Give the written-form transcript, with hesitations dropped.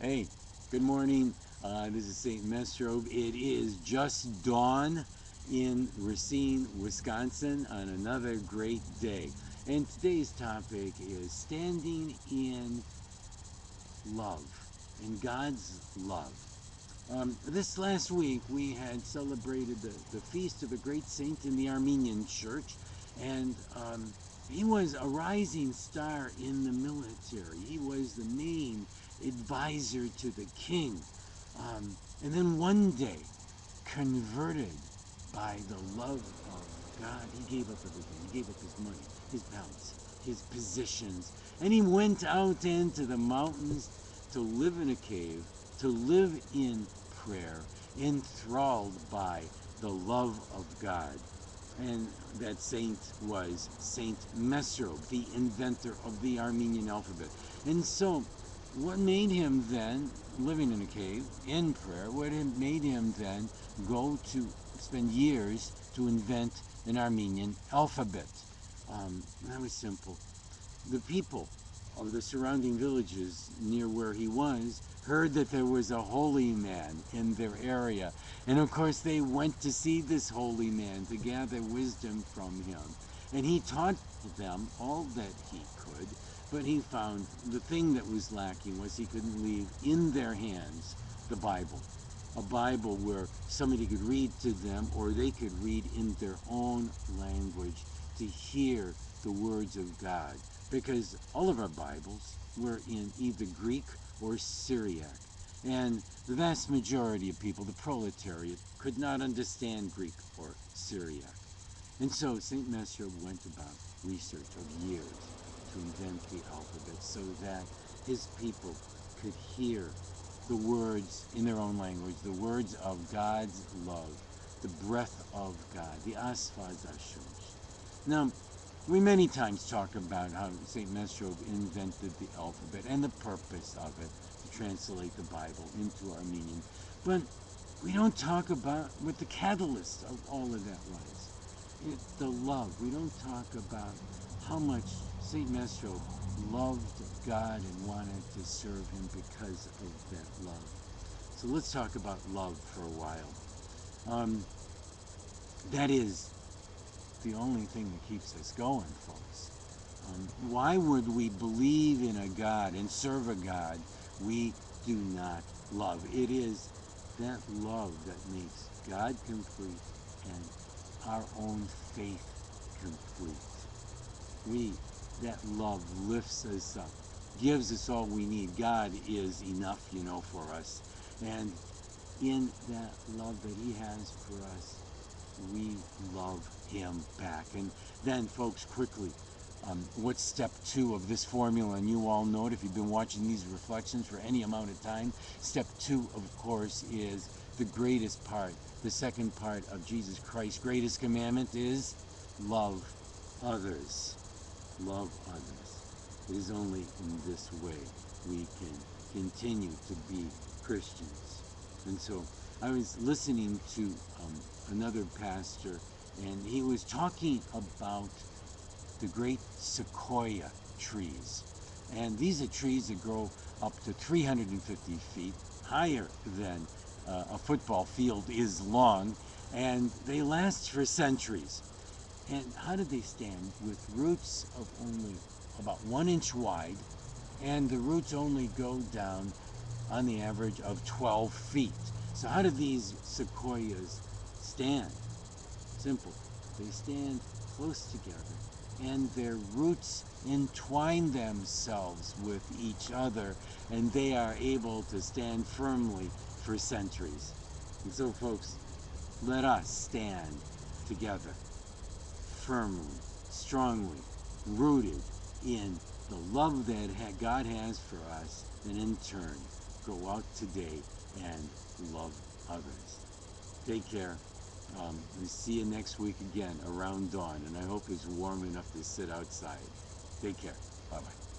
Hey, good morning. This is St. Mesrob. It is just dawn in Racine, Wisconsin on another great day. And today's topic is standing in love, in God's love. This last week we had celebrated the feast of a great saint in the Armenian church, and he was a rising star in the military. He was the main advisor to the king. And then one day, converted by the love of God, he gave up everything. He gave up his money, his palace, his positions, and he went out into the mountains to live in a cave, to live in prayer, enthralled by the love of God. And that saint was Saint Mesrob, the inventor of the Armenian alphabet. And so, what made him then, living in a cave, in prayer, what made him then go to spend years to invent an Armenian alphabet? That was simple. The people of the surrounding villages near where he was heard that there was a holy man in their area. And of course they went to see this holy man to gather wisdom from him. And he taught them all that he could, but he found the thing that was lacking was he couldn't leave in their hands the Bible. A Bible where somebody could read to them, or they could read in their own language to hear the words of God. Because all of our Bibles were in either Greek or Syriac. And the vast majority of people, the proletariat, could not understand Greek or Syriac. And so St. Mesrob went about research of years to invent the alphabet so that his people could hear the words in their own language, the words of God's love, the breath of God, the asfaz ashosh. Now, we many times talk about how St. Mesrob invented the alphabet and the purpose of it, to translate the Bible into Armenian. But we don't talk about what the catalyst of all of that was. The love. We don't talk about how much St. Mesrob loved God and wanted to serve him because of that love. So let's talk about love for a while. That is the only thing that keeps us going, folks. Why would we believe in a God and serve a God we do not love? It is that love that makes God complete and our own faith complete. That love lifts us up, gives us all we need. God is enough, for us. And in that love that he has for us, we love him back. And then, folks, quickly, what's step 2 of this formula? And you all know it if you've been watching these reflections for any amount of time. Step 2, of course, is the greatest part, the second part of Jesus Christ's greatest commandment is love others. Love others. It is only in this way we can continue to be Christians. And so I was listening to another pastor, and he was talking about the great sequoia trees. And these are trees that grow up to 350 feet, higher than a football field is long, and they last for centuries. And how do they stand? With roots of only about 1 inch wide, and the roots only go down on the average of 12 feet. So how do these sequoias stand? Simple. They stand close together, and their roots entwine themselves with each other, and they are able to stand firmly for centuries. And so, folks, let us stand together, firmly, strongly, rooted in the love that God has for us, and in turn, go out today and love others. Take care. We see you next week again around dawn, and I hope it's warm enough to sit outside. Take care. Bye-bye.